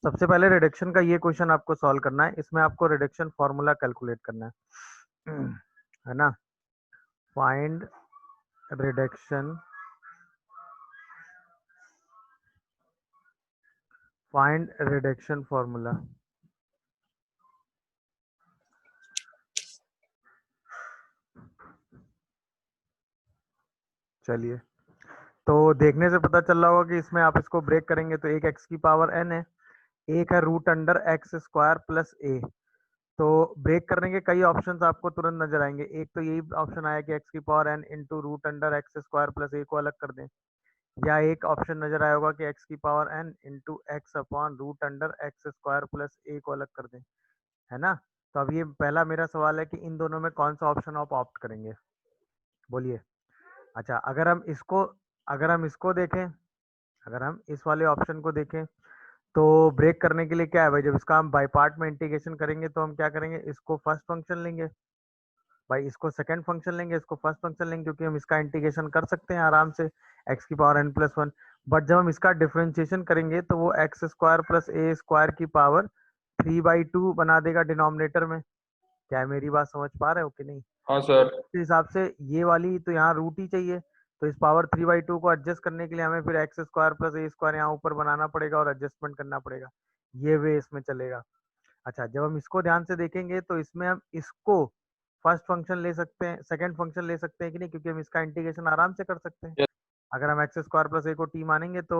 सबसे पहले रिडक्शन का ये क्वेश्चन आपको सॉल्व करना है। इसमें आपको रिडक्शन फॉर्मूला कैलकुलेट करना है है ना। Find reduction formula. चलिए, तो देखने से पता चल रहा होगा कि इसमें आप इसको ब्रेक करेंगे तो एक एक्स की पावर एन है, एक है root under x square plus a. तो ब्रेक करने के कई ऑप्शंस आपको तुरंत नजर आएंगे। एक तो यही ऑप्शन आया कि एक्स की power n into root under x square plus a को अलग कर दें, या एक ऑप्शन नजर आया होगा कि एक्स की power n into x upon root under x square plus a को अलग कर दें, है ना। तो अब ये पहला मेरा सवाल है कि इन दोनों में कौन सा ऑप्शन आप ऑप्ट करेंगे, बोलिए। अच्छा, अगर हम इसको देखें, अगर हम इस वाले ऑप्शन को देखें, तो ब्रेक करने के लिए क्या है भाई, जब इसका हम बाई पार्ट में इंटीग्रेशन करेंगे तो हम क्या करेंगे, इसको फर्स्ट फंक्शन लेंगे भाई, इसको सेकंड फंक्शन लेंगे, इसको फर्स्ट फंक्शन लेंगे, क्योंकि हम इसका इंटीग्रेशन कर सकते हैं आराम से एक्स की power n plus one. But जब हम इसका डिफरेंशिएशन करेंगे तो वो x square plus a square की पावर 3/2 बना देगा डिनोमिनेटर में। क्या है, मेरी बात समझ पा रहे हो कि नहीं। हाँ सर। इस हिसाब से ये वाली तो यहाँ रूट ही चाहिए, तो इस पावर 3/2 को एडजस्ट करने के लिए हमें फिर x square plus a square यहाँ ऊपर बनाना पड़ेगा और एडजस्टमेंट करना पड़ेगा। ये वे इसमें चलेगा। अच्छा, जब हम इसको ध्यान से देखेंगे तो इसमें हम इसको फर्स्ट फंक्शन ले सकते हैं, सेकंड फंक्शन ले सकते हैं कि नहीं, क्योंकि हम इसका इंटीग्रेशन आराम से कर सकते हैं। यस। अगर हम एक्स स्क्वायर प्लस ए को टी मानेंगे तो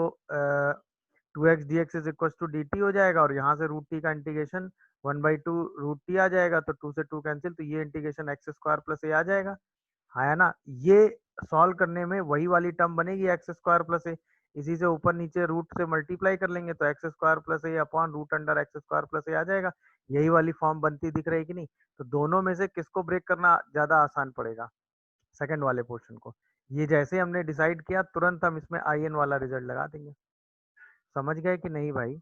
2x dx is equal to D T हो जाएगा, और यहाँ से रूट टी का इंटीग्रेशन 1/2 रूट टी आ जाएगा, तो 2 से 2 कैंसिल, तो ये integration x square plus a आ जाएगा। हाँ, है ना। ये सॉल्व करने में वही वाली टर्म बनेगी एक्स स्क्वायर प्लस ए, इसी से ऊपर नीचे रूट से मल्टीप्लाई कर लेंगे तो x square plus a upon root under x square plus a आ जाएगा। यही वाली फॉर्म बनती दिख रही है कि नहीं। तो दोनों में से किसको ब्रेक करना ज्यादा आसान पड़ेगा, सेकंड वाले पोर्शन को। ये जैसे हमने डिसाइड किया तुरंत हम इसमें आई एन वाला रिजल्ट लगा देंगे। समझ गए कि नहीं भाई।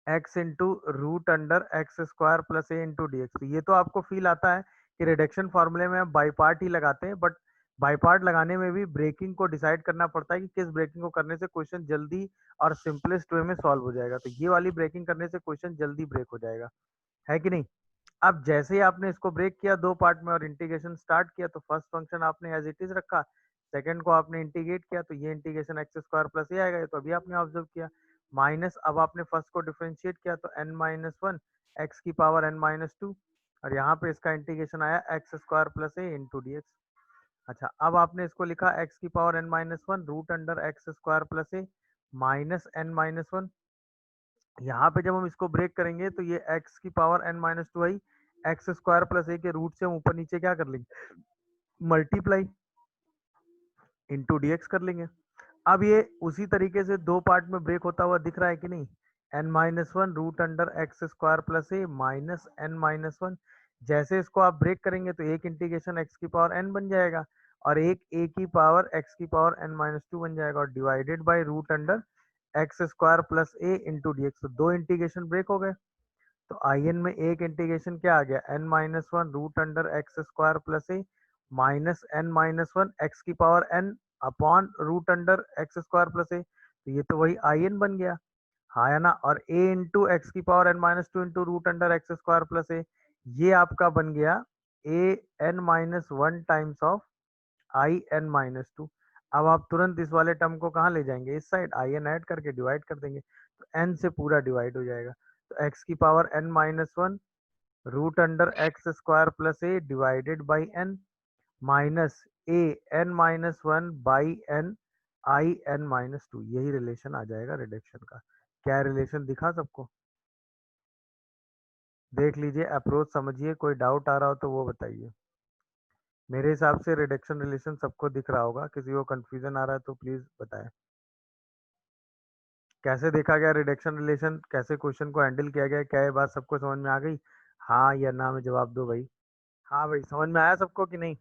X into root under x square plus a into D x, ये तो आपको फील आता है कि रिडक्शन फॉर्मूले में हम बाई पार्ट ही लगाते हैं, बट बाई पार्ट लगाने में भी ब्रेकिंग को डिसाइड करना पड़ता है कि किस ब्रेकिंग को करने से क्वेश्चन जल्दी और सिंपलेस्ट वे में सॉल्व हो जाएगा। तो ये वाली ब्रेकिंग करने से क्वेश्चन जल्दी ब्रेक हो जाएगा, है कि नहीं। अब जैसे ही आपने इसको ब्रेक किया दो पार्ट में और इंटीग्रेशन स्टार्ट किया, तो फर्स्ट फंक्शन आपने एज इट इज रखा, सेकंड को आपने इंटीग्रेट किया, तो ये इंटीग्रेशन एक्स स्क्वायर प्लस ये आएगा, ये तो अभी आपने ऑब्जर्व किया। माइनस, अब आपने फर्स्ट को डिफरेंशिएट किया तो n-1 एक्स की पावर n-2, और यहाँ पे इसका इंटीग्रेशन आया x square plus a into D x. अच्छा, अब आपने इसको लिखा एक्स की power n-1 root under x square plus a minus n-1। यहाँ पे जब हम इसको ब्रेक करेंगे तो ये x की पावर n-2 आई, एक्स स्क्वायर प्लस ए के रूट से हम ऊपर नीचे क्या कर लेंगे, मल्टीप्लाई इंटू डीएक्स कर लेंगे। अब ये उसी तरीके से दो पार्ट में ब्रेक होता हुआ दिख रहा है कि नहीं। n-1 root under x square plus a minus n-1, जैसे इसको आप ब्रेक करेंगे तो एक इंटीग्रेशन एक्स की पावर n बन जाएगा, और एक ए की पावर एक्स की पावर n-2 बन जाएगा, और divided by root under x square plus a into D x. तो दो इंटीग्रेशन ब्रेक हो गए। तो आई एन में एक इंटीग्रेशन क्या आ गया, n-1 root under x square plus a minus n-1 x की power n upon root under x square plus a, तो ये तो वही आई एन बन गया। हाँ, है ना। और a इंटू एक्स की power n-2 into root under x square plus a, ये आपका बन गया a(n-1) टाइम्स ऑफ i(n-2). अब आप तुरंत इस वाले टर्म को कहाँ ले जाएंगे, इस साइड आई एन ऐड करके डिवाइड कर देंगे, तो n से पूरा डिवाइड हो जाएगा। तो x की power n-1 root under x square plus a divided by n minus a n-1 by n i(n-2), यही रिलेशन आ जाएगा रिडक्शन का। क्या रिलेशन दिखा सबको, देख लीजिए, अप्रोच समझिए, कोई डाउट आ रहा हो तो वो बताइए। मेरे हिसाब से रिडक्शन रिलेशन सबको दिख रहा होगा, किसी को कंफ्यूजन आ रहा है तो प्लीज बताएं। कैसे देखा गया रिडक्शन रिलेशन, कैसे क्वेश्चन को हैंडल किया गया, क्या ये बात सबको समझ में आ गई, हाँ या ना में जवाब दो भाई। हाँ भाई, समझ में आया सबको कि नहीं।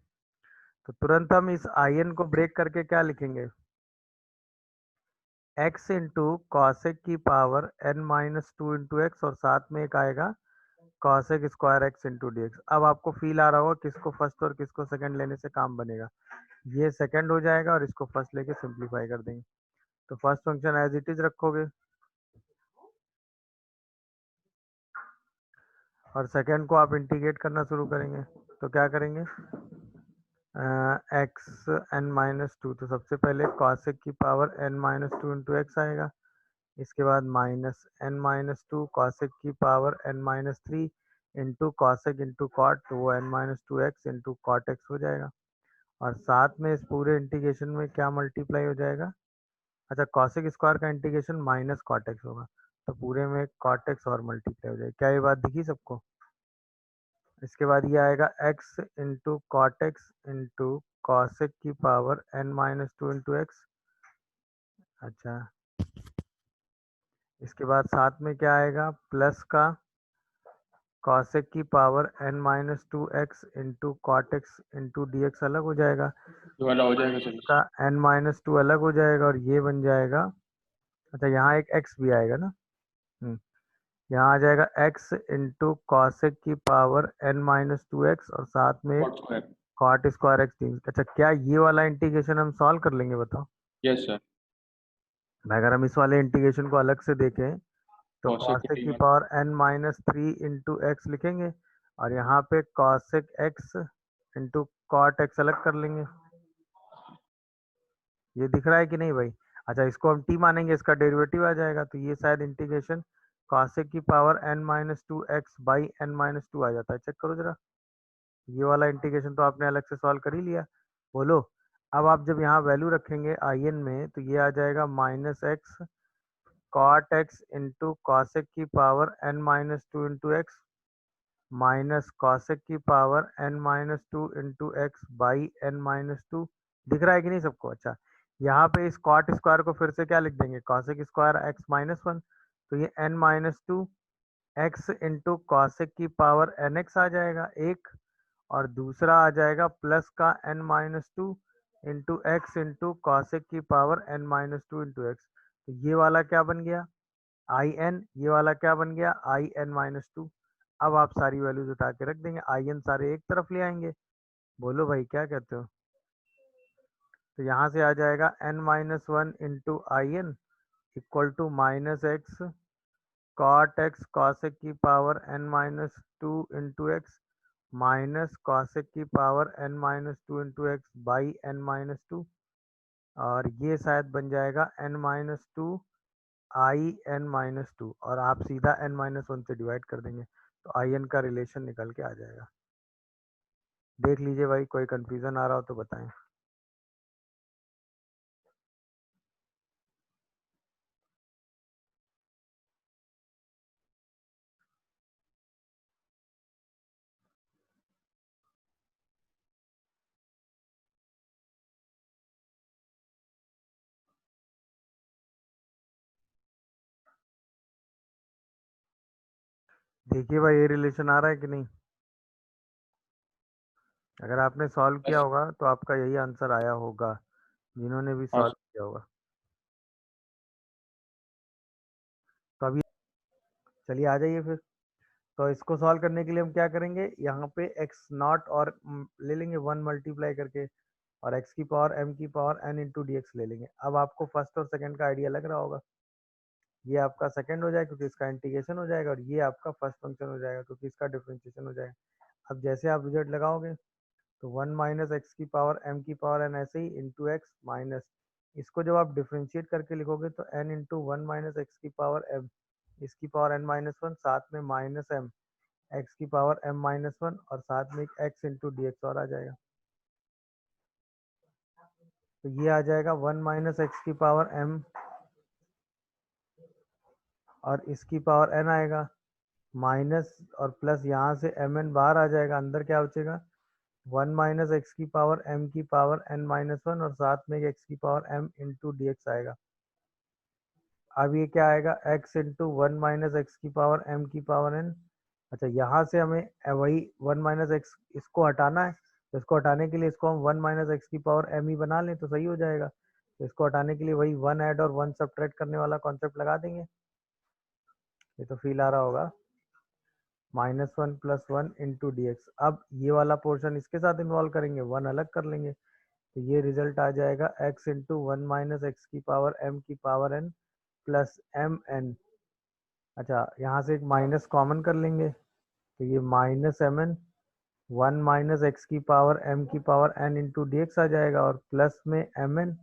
तो तुरंत हम इस आई एन को ब्रेक करके क्या लिखेंगे, x इंटू कॉसेक की पावर n-2 इंटू एक्स, और साथ में एक आएगा cosec square x into D x. अब आपको फील आ रहा होगा किसको फर्स्ट और किसको सेकंड लेने से काम बनेगा। ये सेकंड हो जाएगा और इसको फर्स्ट लेके सिंप्लीफाई कर देंगे। तो first function as it is रखोगे, और सेकेंड को आप इंटीग्रेट करना शुरू करेंगे तो क्या करेंगे, एक्स एन माइनस टू, तो सबसे पहले कॉसेक की power n minus two into x आएगा, इसके बाद minus n minus two cosec की power n minus three into cosec into cot, तो वो n minus two x into cot x हो जाएगा। और साथ में इस पूरे इंटीग्रेशन में क्या मल्टीप्लाई हो जाएगा, अच्छा कॉसेक स्क्वायर का इंटीग्रेशन माइनस कॉट एक्स होगा, तो पूरे में कॉट एक्स और मल्टीप्लाई हो जाएगा। क्या ये बात दिखी सबको? इसके बाद ये आएगा x into cot x into cosec की power n minus two into x. अच्छा, इसके बाद साथ में क्या आएगा, प्लस का कॉसेक की power n minus two x into cot x into D x अलग हो जाएगा, ये वाला हो जाएगा सर। का एन माइनस टू अलग हो जाएगा और ये बन जाएगा, अच्छा यहाँ एक एक्स भी आएगा ना, यहाँ आ जाएगा एक्स इंटू कॉसेक की power n minus two x और साथ में cot square. Cot square x तीन। अच्छा, क्या ये वाला इंटीग्रेशन हम सॉल्व कर लेंगे बताओ? Yes sir. अगर हम इस वाले इंटीग्रेशन को अलग से देखें तो कॉसेक कॉसेक टी की one. Power n minus three into x लिखेंगे और यहाँ पे cosec x into cot x अलग कर लेंगे। ये दिख रहा है कि नहीं भाई? अच्छा, इसको हम टी मानेंगे, इसका डेरिवेटिव आ जाएगा, तो ये शायद इंटीग्रेशन कॉसेक की power n minus two x by n minus two आ जाता है। चेक करो जरा, ये वाला इंटीग्रेशन तो आपने अलग से सॉल्व कर ही लिया। बोलो, अब आप जब यहाँ वैल्यू रखेंगे आई एन में तो ये आ जाएगा minus x cot x into cosec की power n minus two into x minus cosec की power n minus two into x by n minus two. दिख रहा है कि नहीं सबको? अच्छा, यहाँ पे इस कॉट स्क्वायर को फिर से क्या लिख देंगे, cosec square x minus one, तो ये n minus two x into cosec की पावर एन एक्स आ जाएगा एक, और दूसरा आ जाएगा प्लस का n minus two into x into cosec की power n minus two into x, तो ये वाला क्या बन गया, आई एन, ये वाला क्या बन गया, आई एन माइनस टू। अब आप सारी वैल्यूज उठा के रख देंगे, आई एन सारे एक तरफ ले आएंगे। बोलो भाई क्या कहते हो? तो यहाँ से आ जाएगा n minus one into I n equal to minus x cot x cosec की power n minus two into x minus cosec की power n minus two into x by n minus two, और ये शायद बन जाएगा n minus two I n minus two, और आप सीधा एन माइनस वन से डिवाइड कर देंगे तो आई एन का रिलेशन निकल के आ जाएगा। देख लीजिए भाई, कोई कंफ्यूजन आ रहा हो तो बताएं। देखिए भाई, ये रिलेशन आ रहा है कि नहीं? अगर आपने सॉल्व किया यस। होगा तो आपका यही आंसर आया होगा, जिन्होंने भी हाँ सॉल्व किया होगा। तो अभी चलिए आ जाइए फिर। तो इसको सॉल्व करने के लिए हम क्या करेंगे, यहाँ पे एक्स नॉट और ले लेंगे वन मल्टीप्लाई करके, और एक्स की पावर एम की power n into D x ले लेंगे। अब आपको फर्स्ट और सेकंड का आइडिया लग रहा होगा, ये आपका सेकंड हो जाएगा क्योंकि इसका इंटीग्रेशन हो जाएगा, और ये आपका फर्स्ट फंक्शन हो जाएगा क्योंकि इसका डिफरेंशिएशन हो जाएगा। अब जैसे आप रिजल्ट लगाओगे तो वन माइनस एक्स की पावर एम की पावर एन ऐसे ही इंटू एक्स माइनस, इसको जब आप डिफ्रेंशिएट करके लिखोगे तो n into one minus x की पावर एम, इसकी पावर एन माइनस वन, साथ में माइनस एम एक्स की पावर एम माइनस वन, और साथ में एक एक्स इंटू डी एक्स और आ जाएगा। तो ये आ जाएगा वन माइनस एक्स की पावर एम और इसकी पावर एन आएगा, माइनस और प्लस यहाँ से एम एन बाहर आ जाएगा, अंदर क्या बचेगा, वन माइनस एक्स की पावर एम की पावर एन माइनस वन और साथ में एक्स की power m into D x आएगा। अब ये क्या आएगा, x into one minus x की पावर m की पावर n। अच्छा, यहाँ से हमें वही वन माइनस एक्स इसको हटाना है, तो इसको हटाने के लिए इसको हम वन माइनस एक्स की पावर m ही बना लें तो सही हो जाएगा। तो इसको हटाने के लिए वही वन ऐड और वन सब्ट्रैक्ट करने वाला कॉन्सेप्ट लगा देंगे। ये तो फील आ रहा होगा, minus one plus one into D x. अब ये वाला पोर्शन इसके साथ इन्वॉल्व करेंगे, वन अलग कर लेंगे, तो ये रिजल्ट आ जाएगा x into one minus x की पावर m की power n plus m n. अच्छा, यहाँ से एक माइनस कॉमन कर लेंगे, तो ये minus m n 1 minus x की पावर m की power n into D x आ जाएगा, और प्लस में एम एन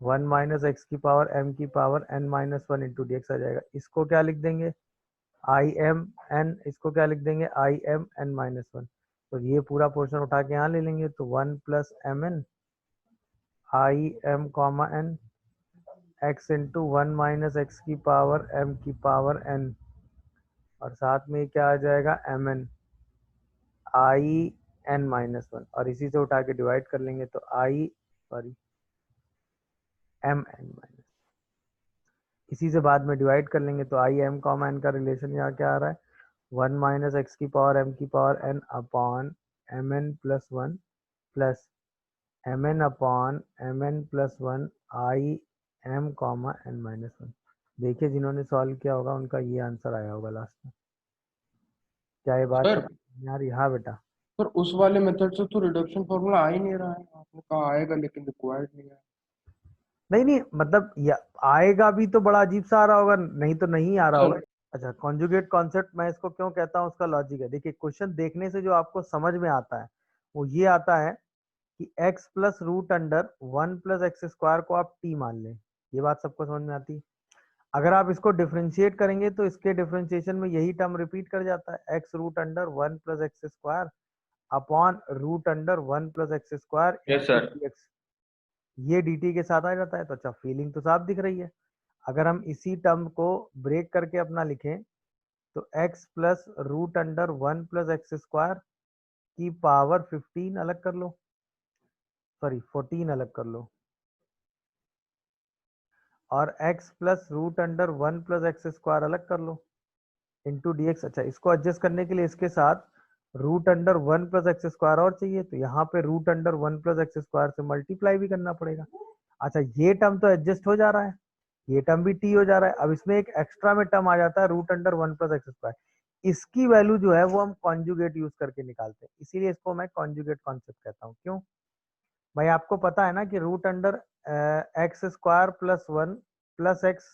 1 माइनस एक्स की पावर m की power n minus one into D x आ जाएगा। इसको क्या लिख देंगे, आई एम एन, इसको क्या लिख देंगे, I m n minus one. तो ये पूरा पोर्शन उठा के यहाँ ले लेंगे, तो 1 plus m n I m comma n x into 1 minus x की पावर m की पावर n, और साथ में क्या आ जाएगा, m n I n minus one, और इसी से उठा के डिवाइड कर लेंगे, तो I sorry m n minus, इसी से बाद में डिवाइड कर लेंगे, तो आई एम कॉमा एन का रिलेशन यहाँ क्या आ रहा है, 1 माइनस एक्स की पावर m की power n upon m n plus one plus m n upon m n plus one I m comma n minus one. देखिए जिन्होंने सॉल्व किया होगा उनका ये आंसर आया होगा लास्ट में। क्या ये बात सर समझ में आ रही है? हाँ बेटा। सर उस वाले मेथड से तो रिडक्शन फॉर्मूला आ ही नहीं रहा है, आपने कहा आएगा लेकिन रिक्वायर्ड नहीं है। नहीं नहीं, मतलब आएगा भी तो बड़ा अजीब सा आ रहा होगा, नहीं तो नहीं आ रहा सर होगा। अच्छा, कॉन्जुगेट कॉन्सेप्ट मैं इसको क्यों कहता हूँ, उसका लॉजिक है। देखिए क्वेश्चन देखने से जो आपको समझ में आता है वो ये आता है कि x plus root under 1 plus x square को आप t मान लें। ये बात सबको समझ में आती है। अगर आप इसको डिफरेंशिएट करेंगे तो इसके डिफरेंशिएशन में यही टर्म रिपीट कर जाता है, x root under 1 plus x square upon root under 1 plus x square yes into sir. D x. ये dt के साथ आ जाता है। तो अच्छा, फीलिंग तो साफ दिख रही है। अगर हम इसी टर्म को ब्रेक करके अपना लिखें तो x plus root under 1 plus x square की पावर 15 अलग कर लो, सॉरी 14 अलग कर लो, और x plus root under 1 plus x square अलग कर लो इंटू डी एक्स। अच्छा, इसको एडजस्ट करने के लिए इसके साथ root under 1 plus x square और चाहिए, तो यहाँ पे root under 1 plus x square से मल्टीप्लाई भी करना पड़ेगा। अच्छा, ये टर्म तो एडजस्ट हो जा रहा है, ये टर्म भी टी हो जा रहा है। अब इसमें एक एक्स्ट्रा में टर्म आ जाता है root under 1 plus x square. इसकी वैल्यू जो है वो हम कॉन्जुगेट यूज करके निकालते हैं, इसीलिए इसको मैं कॉन्जुगेट कॉन्सेप्ट कहता हूँ। क्यों भाई, आपको पता है ना कि root under x square plus one plus x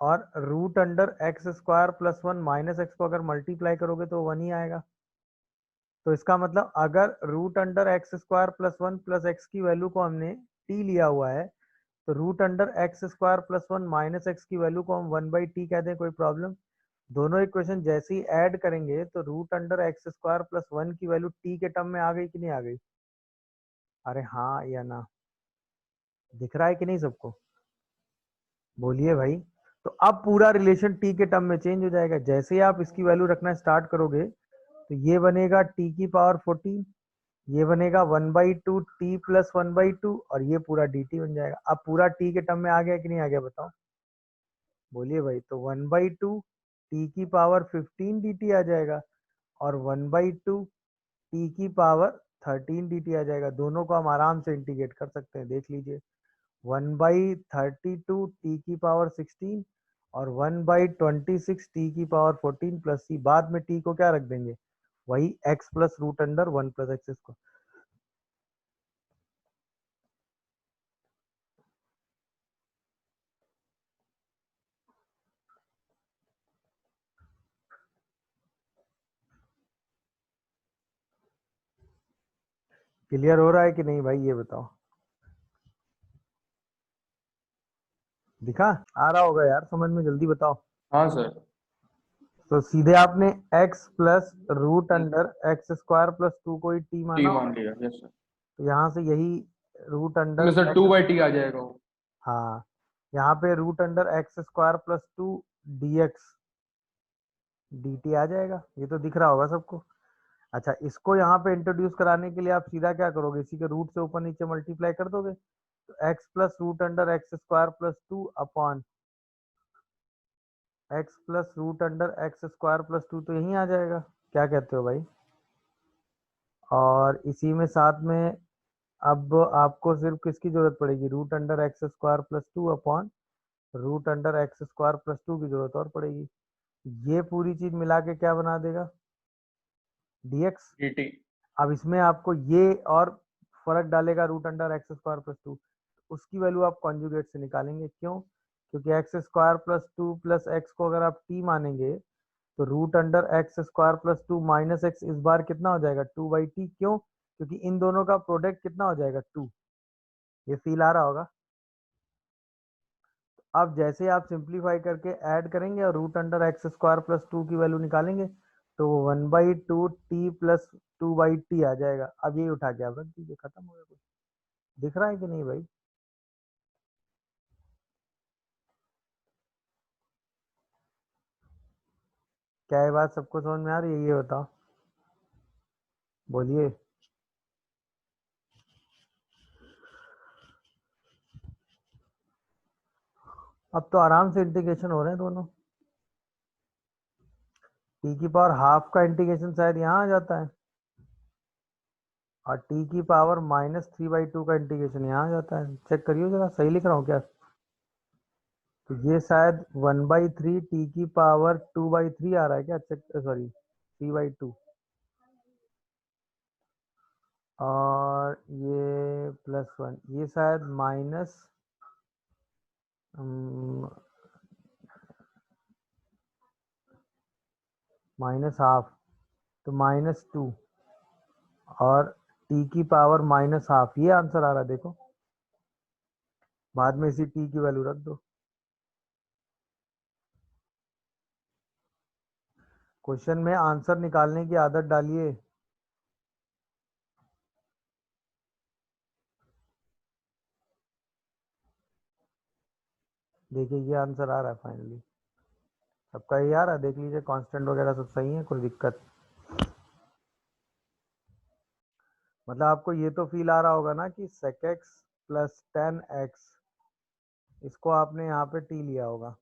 और root under x square plus one minus x को अगर मल्टीप्लाई करोगे तो वन ही आएगा। तो इसका मतलब अगर root under x square plus one plus x की वैल्यू को हमने टी लिया हुआ है, तो root under x square plus one minus x की वैल्यू को हम वन बाई टी कहते हैं, कोई प्रॉब्लम? दोनों इक्वेशन जैसे ही ऐड करेंगे तो root under x square plus one की वैल्यू टी के टर्म में आ गई कि नहीं आ गई? अरे हाँ या ना, दिख रहा है कि नहीं सबको? बोलिए भाई। तो अब पूरा रिलेशन टी के टर्म में चेंज हो जाएगा। जैसे ही आप इसकी वैल्यू रखना स्टार्ट करोगे तो ये बनेगा टी की पावर 14, ये बनेगा 1/2 टी प्लस 1/2, और ये पूरा डी टी बन जाएगा। अब पूरा टी के टर्म में आ गया कि नहीं आ गया बताओ? बोलिए भाई। तो 1/2 टी की पावर 15 डी टी आ जाएगा, और 1/2 टी की पावर 13 डी टी आ जाएगा। दोनों को हम आराम से इंटीग्रेट कर सकते हैं, देख लीजिए। 1/32 टी की पावर 16 और 1/26 टी की पावर 14 प्लस सी, बाद में टी को क्या रख देंगे, वही x plus root under 1 plus x को। क्लियर हो रहा है कि नहीं भाई, ये बताओ। दिखा? आ रहा होगा यार समझ में, जल्दी बताओ। हाँ सर। तो सीधे आपने x plus root under x square plus two को ही टी टी माना मान होगा। लिया, यस सर। तो यहाँ से यही रूट में under sir two x, by t आ जाएगा वो। हाँ, यहाँ पे root under x square plus two d x D t आ जाएगा। ये तो दिख रहा होगा सबको। अच्छा, इसको यहाँ पे इंट्रोड्यूस कराने के लिए आप सीधा क्या करोगे, इसी के रूट से ऊपर नीचे मल्टीप्लाई कर दोगे। तो x plus root under x square plus two upon x plus root under x square plus two, तो यही आ जाएगा। क्या कहते हो भाई? और इसी में साथ में अब आपको सिर्फ किसकी जरूरत पड़ेगी, root under x square plus two upon root under x square plus two की जरूरत और पड़ेगी। ये पूरी चीज मिला के क्या बना देगा, dx। D T. अब इसमें आपको ये और फर्क डालेगा root under x square plus two, उसकी वैल्यू आप कॉन्जुगेट से निकालेंगे। क्यों? क्योंकि x square plus two plus x को अगर आप टी मानेंगे तो root under x square plus 2 minus x इस बार कितना हो जाएगा 2/t। क्यों? क्योंकि इन दोनों का प्रोडक्ट कितना हो जाएगा 2। ये फील आ रहा होगा। अब जैसे आप सिंप्लीफाई करके ऐड करेंगे और root under x square plus 2 की वैल्यू निकालेंगे तो 1/2t प्लस 2/t आ जाएगा। अब ये उठा के आप रख दीजिए, खत्म हो गया। कुछ दिख रहा है कि नहीं भाई? क्या ये बात सबको समझ में आ रही है? ये बताओ, बोलिए। अब तो आराम से इंटीग्रेशन हो रहे हैं दोनों। टी की पावर हाफ का इंटीग्रेशन शायद यहाँ आ जाता है और टी की पावर -3/2 का इंटीग्रेशन यहाँ आ जाता है। चेक करिए जरा, सही लिख रहा हूँ क्या? तो ये शायद 1/3 टी की पावर 2/3 आ रहा है क्या? Check, sorry 3/2। और ये +1, ये शायद माइनस हाफ, तो -2 और टी की पावर -हाफ, ये आंसर आ रहा है। देखो, बाद में इसी टी की वैल्यू रख दो। क्वेश्चन में आंसर निकालने की आदत डालिए। देखिए ये आंसर आ रहा है फाइनली। सबका ये आ रहा है, देख लीजिए कांस्टेंट वगैरह सब सही है, कोई दिक्कत? मतलब आपको ये तो फील आ रहा होगा ना कि sec x प्लस 10x, इसको आपने यहाँ पे t लिया होगा,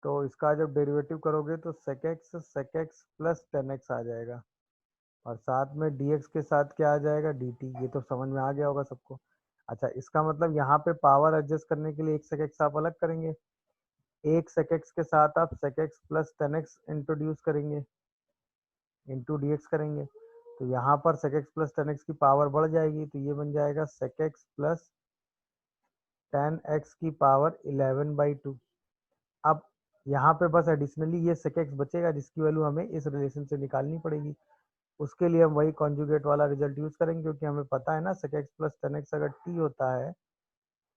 तो इसका जब डेरिवेटिव करोगे तो sec x प्लस 10x आ जाएगा और साथ में dx के साथ क्या आ जाएगा dt। ये तो समझ में आ गया होगा सबको। अच्छा, इसका मतलब यहाँ पे पावर एडजस्ट करने के लिए एक sec x आप अलग करेंगे, एक sec x के साथ आप sec x plus 10x introduce करेंगे, इंटू dx करेंगे, तो यहाँ पर sec x प्लस 10x की पावर बढ़ जाएगी, तो ये बन जाएगा sec x प्लस 10x की पावर 11/2। अब यहाँ पे बस एडिशनली ये sec x बचेगा जिसकी वैल्यू हमें इस रिलेशन से निकालनी पड़ेगी। उसके लिए हम वही कॉन्जुगेट वाला रिजल्ट यूज करेंगे, क्योंकि हमें पता है ना sec x प्लस 10x अगर t होता है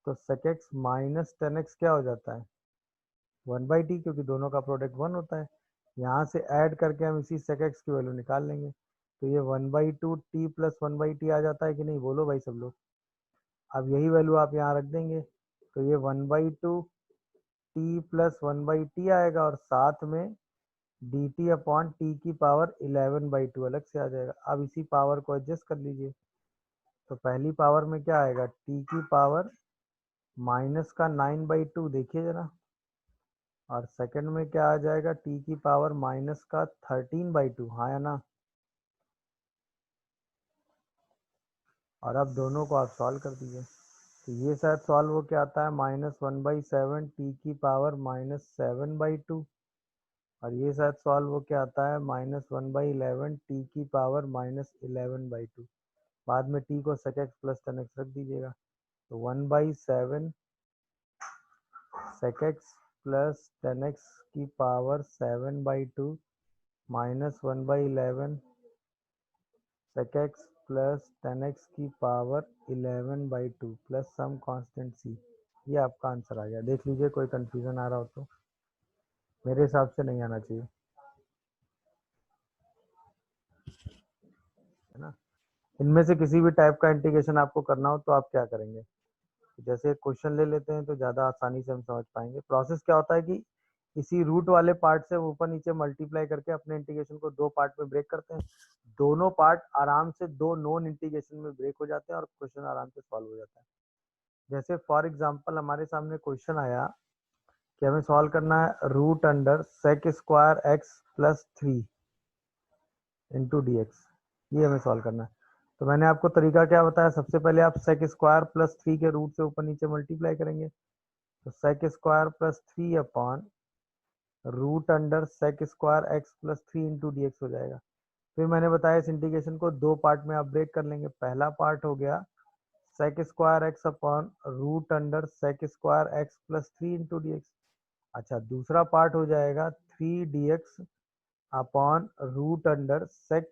तो sec x माइनस 10x क्या हो जाता है 1/t, क्योंकि दोनों का प्रोडक्ट 1 होता है। यहाँ से ऐड करके हम इसी sec x की वैल्यू निकाल लेंगे, तो ये 1/2t प्लस 1/t आ जाता है कि नहीं? बोलो भाई सब लोग। अब यही वैल्यू आप यहाँ रख देंगे, तो ये 1/2t प्लस 1/t आएगा और साथ में dt अपॉन t की पावर 11/2 अलग से आ जाएगा। अब इसी पावर को एडजस्ट कर लीजिए, तो पहली पावर में क्या आएगा t की पावर माइनस का 9/2, देखिए जरा, और सेकंड में क्या आ जाएगा t की पावर माइनस का 13/2, हाँ या ना? और अब दोनों को आप सॉल्व कर दीजिए, तो ये शायद सॉल्व हो के आता है -1/7 टी की पावर -7/2, और ये शायद सॉल्व हो के आता है -1/11 टी की पावर -11/2। बाद में टी को sec x प्लस 10x रख दीजिएगा, तो 1/7 sec x प्लस 10x की power 7/2 -1/11 sec x plus 10x की power 11/2 plus some constant c। ये आपका आंसर आ गया। देख लीजिए, कोई कंफ्यूजन आ रहा हो तो। मेरे हिसाब से नहीं आना चाहिए, है ना? इनमें से किसी भी टाइप का इंटीग्रेशन आपको करना हो तो आप क्या करेंगे? जैसे क्वेश्चन ले लेते हैं तो ज़्यादा आसानी से हम समझ पाएंगे। प्रोसेस क्या होता है कि इसी रूट वाले पार्ट से ऊपर नीचे मल्टीप्लाई करके अपने इंटीग्रेशन को दो पार्ट में ब्रेक करते हैं। दोनों पार्ट आराम से दो नॉन इंटीग्रेशन में ब्रेक हो जाते हैं और क्वेश्चन आराम से सॉल्व हो जाता है। जैसे फॉर एग्जांपल हमारे सामने क्वेश्चन आया कि हमें सॉल्व करना है root under sec square x plus 3 into D x, ये हमें सॉल्व करना है। तो मैंने आपको तरीका क्या बताया, सबसे पहले आप सेक स्क्वायर प्लस 3 के रूट से ऊपर नीचे मल्टीप्लाई करेंगे, तो sec square plus 3 upon root under sec square x plus 3 into D x हो जाएगा। फिर मैंने बताया इस इंटीग्रेशन को दो पार्ट में आप ब्रेक कर लेंगे। पहला पार्ट हो गया sec square x upon root under sec square x plus 3 into D x. अच्छा, दूसरा पार्ट हो जाएगा three D x upon root under sec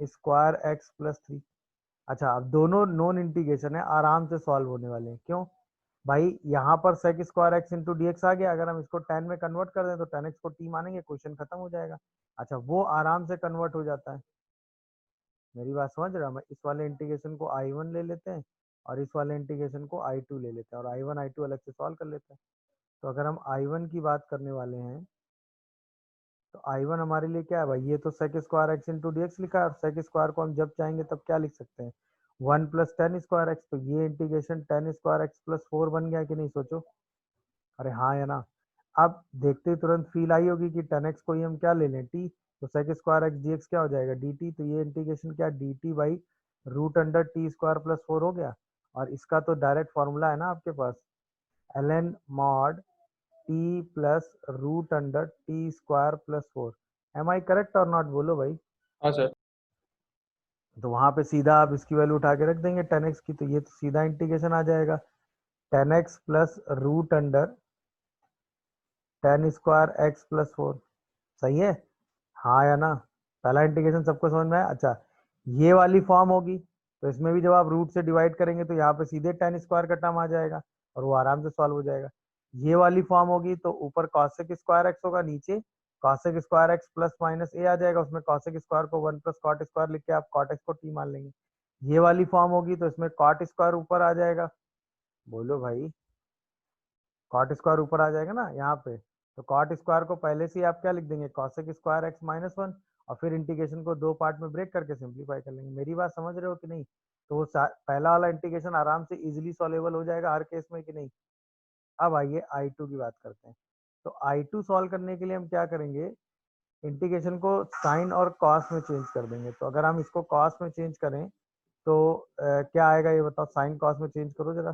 square x plus three. अच्छा, अब दोनों नॉन इंटीग्रेशन है, आराम से सॉल्व होने वाले हैं। क्यों भाई, यहाँ पर sec square x into D x आ गया, अगर हम इसको टेन में कन्वर्ट कर दें तो टेन एक्स को टी मानेंगे, क्वेश्चन खत्म हो जाएगा। अच्छा, वो आराम से कन्वर्ट हो जाता है। मेरी बात समझ रहे हो? मैं इस वाले इंटीग्रेशन को I1 ले लेते हैं और इस वाले इंटीग्रेशन को I2 ले लेते हैं और I1 I2 अलग से सॉल्व कर लेते हैं। तो अगर हम I1 की बात करने वाले हैं तो I1 हमारे लिए क्या है भाई, ये तो sec square x into D x लिखा है और सेक स्क्वायर को हम जब चाहेंगे तब क्या लिख सकते हैं, one plus ten square x. तो ये integration ten square x plus four बन गया कि नहीं, सोचो। अरे हाँ या ना। अब देखते ही तुरंत फील आई होगी कि टेन एक्स को ही हम क्या ले लें, टी। तो sec square x D x क्या हो जाएगा, डी टी। तो ये इंटीग्रेशन क्या, D T by root under T square plus four हो गया। और इसका तो डायरेक्ट फॉर्मूला है ना आपके पास, l N mod T plus root under T square plus four. Am I correct और नॉट, बोलो भाई। हाँ सर। तो वहां पे सीधा आप इसकी वैल्यू उठा के रख देंगे टेन एक्स की, तो ये तो सीधा इंटीग्रेशन आ जाएगा tan x plus root under tan square x plus four. सही है, हाँ या ना। पहला इंटीग्रेशन सबको समझ में आया। अच्छा, ये वाली फॉर्म होगी तो इसमें भी जब आप रूट से डिवाइड करेंगे तो यहाँ पे सीधे टेन स्क्वायर का टर्म आ जाएगा और वो आराम से सॉल्व हो जाएगा। ये वाली फॉर्म होगी तो ऊपर कॉसेक स्क्वायर एक्स होगा, नीचे cosec square x plus minus a आ जाएगा, उसमें कॉसेक स्क्वायर को वन प्लस कॉट स्क्वायर लिख के आप कॉट एक्स को टी मान लेंगे। ये वाली फॉर्म होगी तो इसमें कॉट स्क्वायर ऊपर आ जाएगा, बोलो भाई, कॉट स्क्वायर ऊपर आ जाएगा ना यहाँ पे। तो कॉट स्क्वायर को पहले से ही आप क्या लिख देंगे, cosec square x minus one, और फिर इंटीग्रेशन को दो पार्ट में ब्रेक करके सिंप्लीफाई कर लेंगे। मेरी बात समझ रहे हो कि नहीं? तो वो पहला वाला इंटीग्रेशन आराम से इजीली सॉल्वेबल हो जाएगा हर केस में कि नहीं। अब आइए I2 की बात करते हैं। तो I2 सॉल्व करने के लिए हम क्या करेंगे, इंटीग्रेशन को साइन और कॉस में चेंज कर देंगे। तो अगर हम इसको कॉस में चेंज करें तो क्या आएगा ये बताओ, साइन कॉस में चेंज करो जरा।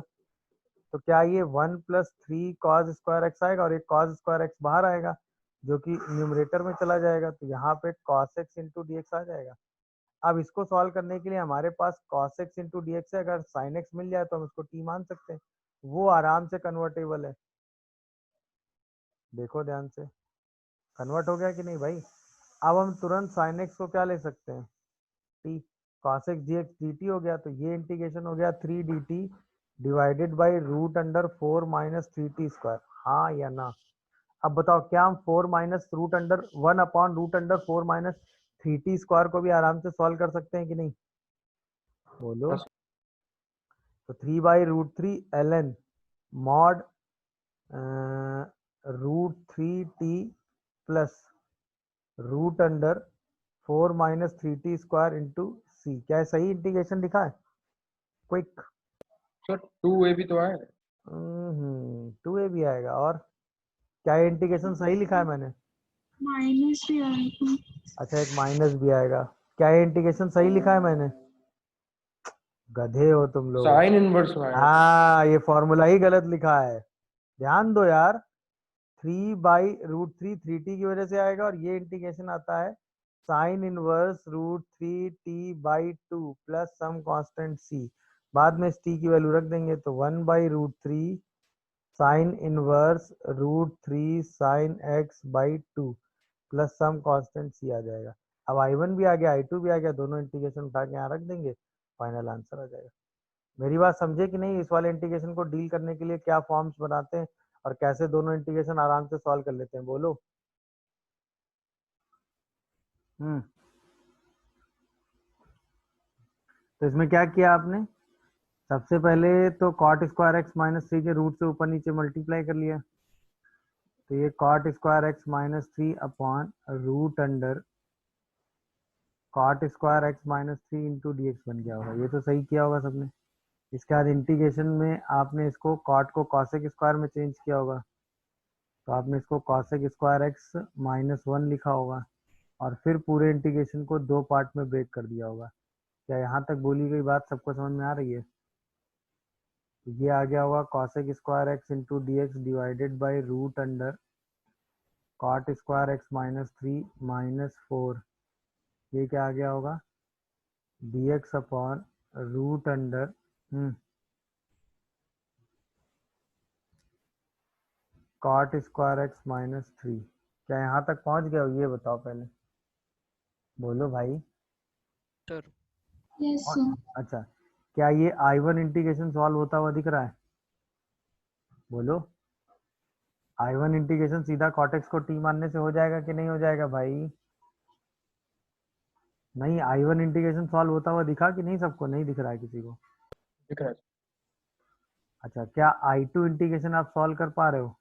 तो क्या ये one plus three cos square x आएगा और एक कॉस स्क्वायर एक्स बाहर आएगा जो कि न्यूमरेटर में चला जाएगा, तो यहाँ पे cos x into D x आ जाएगा। अब इसको सॉल्व करने के लिए हमारे पास cos x into D x है, अगर साइन एक्स मिल जाए तो हम इसको टी मान सकते हैं, वो आराम से कन्वर्टेबल है। देखो ध्यान से, कन्वर्ट हो गया कि नहीं भाई। अब हम तुरंत साइन एक्स को क्या ले सकते हैं, T. Cos x D x D T हो गया, तो ये इंटीग्रेशन हो गया three D T divided by root under four minus three T square, हाँ या ना। अब बताओ, क्या हम four minus root under one upon root under four minus three T square को भी आराम से सॉल्व कर सकते हैं कि नहीं, बोलो। हाँ सर। तो three by root three l N mod root three t plus root under four minus three T square into c. क्या है, सही इंटीग्रेशन लिखा है? क्विक। सर टू ए भी तो है। टू ए भी आएगा, और क्या इंटीग्रेशन सही लिखा है मैंने? माइनस भी आएगा। अच्छा, एक माइनस भी आएगा। क्या ये इंटीग्रेशन सही लिखा है मैंने? गधे हो तुम लोग। साइन इनवर्स में आएगा सर। हाँ, ये फॉर्मूला ही गलत लिखा है, ध्यान दो यार। Three by root three three t की वजह से आएगा और ये इंटीग्रेशन आता है sine inverse root three t by two plus some constant c. बाद में इस टी की वैल्यू रख देंगे तो one by root three sine inverse root three sine x by two plus some constant c आ जाएगा। अब I1 भी आ गया, I2 भी आ गया, दोनों इंटीग्रेशन उठा के यहाँ रख देंगे, फाइनल आंसर आ जाएगा। मेरी बात समझे कि नहीं? इस वाले इंटीग्रेशन को डील करने के लिए क्या फॉर्म्स बनाते हैं और कैसे दोनों इंटीग्रेशन आराम से सॉल्व कर लेते हैं, बोलो। हम्म। तो इसमें क्या किया आपने, सबसे पहले तो cot square x minus three के रूट से ऊपर नीचे मल्टीप्लाई कर लिया। तो ये cot square x minus three upon root under cot square x minus three into D x बन गया होगा, ये तो सही किया होगा सबने। इसके बाद इंटीग्रेशन में आपने इसको कॉट को कॉसेक स्क्वायर में चेंज किया होगा, तो आपने इसको cosec square x minus one लिखा होगा और फिर पूरे इंटीग्रेशन को दो पार्ट में ब्रेक कर दिया होगा। क्या यहाँ तक बोली गई बात सबको समझ में आ रही है? तो ये आ गया होगा cosec square x into D x divided by root under cot square x minus three minus four. ये क्या आ गया होगा, D x upon root under cot square x minus three. क्या यहाँ तक पहुंच गए हो, ये बताओ पहले, बोलो भाई। Sir Yes, sir. अच्छा, क्या ये I1 इंटीग्रेशन सॉल्व होता हुआ दिख रहा है? बोलो। I1 इंटीग्रेशन सीधा कॉटेक्स को टी मानने से हो जाएगा कि नहीं हो जाएगा भाई? नहीं, I1 इंटीग्रेशन सॉल्व होता हुआ दिखा कि नहीं? सबको नहीं दिख रहा है किसी को? दिख रहा है। अच्छा, क्या I2 इंटीग्रेशन आप सॉल्व कर पा रहे हो?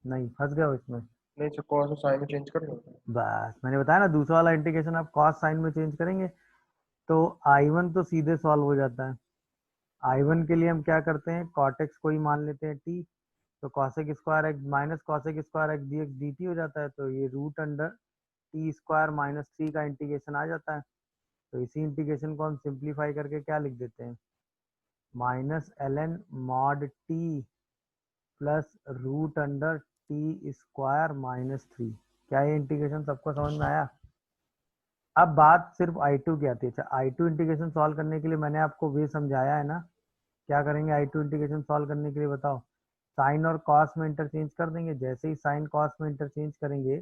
नहीं, फंस गए हो इसमें। नहीं सर, कॉस और साइन में चेंज कर लो। बस मैंने बताया ना, दूसरा वाला इंटीग्रेशन आप कॉस साइन में चेंज करेंगे तो I1 तो सीधे सॉल्व हो जाता है। I1 के लिए हम क्या करते हैं, कॉटेक्स को ही मान लेते हैं t, तो cosec square x minus cosec square x D x D T हो जाता है, तो ये root under T square minus 3 का इंटीग्रेशन आ जाता है। तो इसी इंटीग्रेशन को हम सिंप्लीफाई करके क्या लिख देते हैं, minus L N mod T plus root under T square minus 3। क्या ये इंटीग्रेशन सबको समझ में आया? अब बात सिर्फ I2 की आती है। अच्छा, I2 इंटीग्रेशन सॉल्व करने के लिए मैंने आपको वे समझाया है ना, क्या करेंगे I2 इंटीग्रेशन सॉल्व करने के लिए बताओ? साइन और कॉस में इंटरचेंज कर देंगे। जैसे ही साइन कॉस में इंटरचेंज करेंगे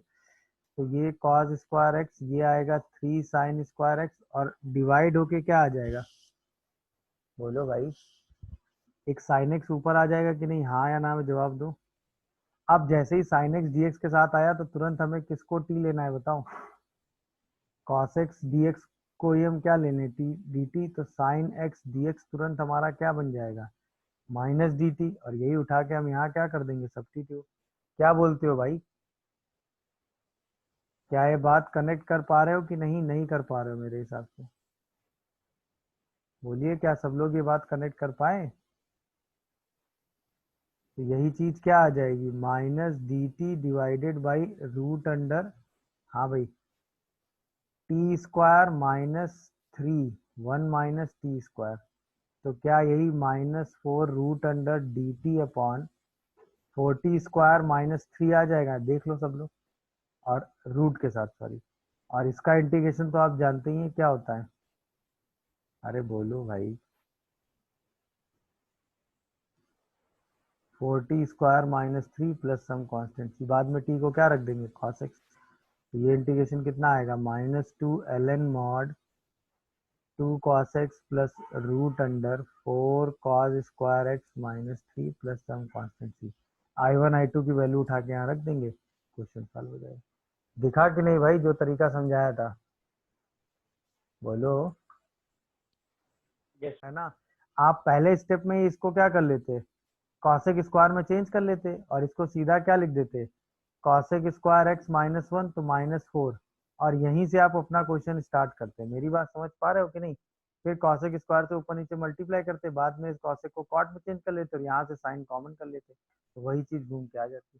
तो ये कॉस स्क्वायर एक्स, ये आएगा 3 साइन स्क्वायर एक्स, और डिवाइड होके क्या आ जाएगा, बोलो भाई? एक साइन एक्स ऊपर आ जाएगा कि नहीं? हाँ या ना में जवाब दो। अब जैसे ही साइन एक्स डी एक्स के साथ आया तो तुरंत हमें किसको टी लेना है बताओ? कॉस एक्स डी एक्स को ही हम क्या लेने, टी डी टी, तो साइन एक्स डी एक्स तुरंत हमारा क्या बन जाएगा, माइनस डी टी, और यही उठा के हम यहाँ क्या कर देंगे, सब्स्टिट्यूट। क्या बोलते हो भाई? क्या ये बात कनेक्ट कर पा रहे हो कि नहीं? नहीं कर पा रहे हो मेरे हिसाब से, बोलिए। क्या सब लोग ये बात कनेक्ट कर पाए? तो यही चीज क्या आ जाएगी, minus D T divided by root under, हाँ भाई, T square minus 3, 1 minus T square, तो क्या यही minus 4 root under D T upon 40 square minus 3 आ जाएगा? देख लो सब लोग, और रूट के साथ, सॉरी। और इसका इंटीग्रेशन तो आप जानते ही हैं क्या होता है, अरे बोलो भाई। 40 square minus 3 plus some constant, बाद में टी को क्या रख देंगे, कॉस एक्स। तो ये इंटीग्रेशन कितना आएगा, minus 2 L N mod 2 cos x plus root under 4 cos square x minus 3 plus some constant C. I1 I2 की वैल्यू उठा के यहाँ रख देंगे, क्वेश्चन सॉल्व हो जाएगा। दिखा कि नहीं भाई जो तरीका समझाया था? बोलो। यस। है ना? आप पहले स्टेप में ही इसको क्या कर लेते, कॉसेक स्क्वायर में चेंज कर लेते, और इसको सीधा क्या लिख देते, कॉसेक स्क्वायर एक्स माइनस 1 तो माइनस 4, और यहीं से आप अपना क्वेश्चन स्टार्ट करते हैं। मेरी बात समझ पा रहे हो कि नहीं? फिर कॉसेक स्क्वायर से ऊपर नीचे मल्टीप्लाई करते, बाद में इस कॉसेक को कॉट में चेंज कर लेते और यहाँ से साइन कॉमन कर लेते, तो वही चीज घूम के आ जाती।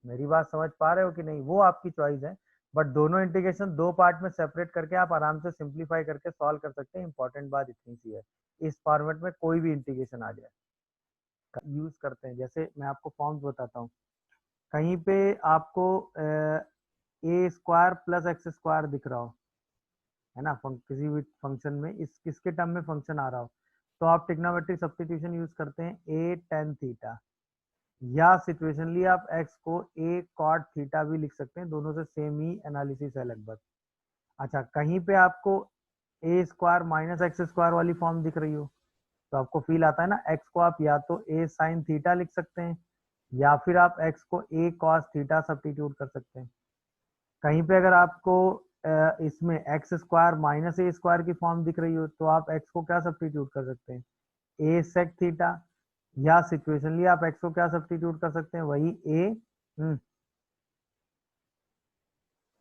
मेरी बात समझ पा रहे हो कि नहीं? वो आपकी चॉइस है, बट दोनों इंटीग्रेशन दो पार्ट में सेपरेट करके आप आराम से सिंप्लीफाई करके सॉल्व कर सकते हैं। इंपॉर्टेंट बात इतनी सी है, इस फॉर्मेट में कोई भी इंटीग्रेशन आ जाए यूज करते हैं। जैसे मैं आपको फॉर्म्स बताता हूँ, कहीं पे आपको ए स्क्वायर प्लस एक्स स्क्वायर दिख रहा हो, है ना, किसी भी फंक्शन में इस किसके टर्म में फंक्शन आ रहा हो, तो आप ट्रिग्नोमेट्रिक सब्स्टिट्यूशन यूज करते हैं, ए टेन थीटा, या सिचुएशनली आप एक्स को ए कॉट थीटा भी लिख सकते हैं, दोनों से सेम ही एनालिसिस है लगभग। अच्छा, कहीं पे आपको ए स्क्वायर माइनस एक्स स्क्वायर वाली फॉर्म दिख रही हो, तो आपको फील आता है ना, एक्स को आप या तो ए साइन थीटा लिख सकते हैं, या फिर आप एक्स को ए कॉस थीटा सब्स्टिट्यूट कर सकते हैं। कहीं पे अगर आपको इसमें एक्स स्क्वायर माइनस ए स्क्वायर की फॉर्म दिख रही हो, तो आप एक्स को क्या सब्स्टिट्यूट कर सकते हैं, ए सेक थीटा, या सिचुएशनली आप एक्स को क्या सब्स्टिट्यूट कर सकते हैं, वही ए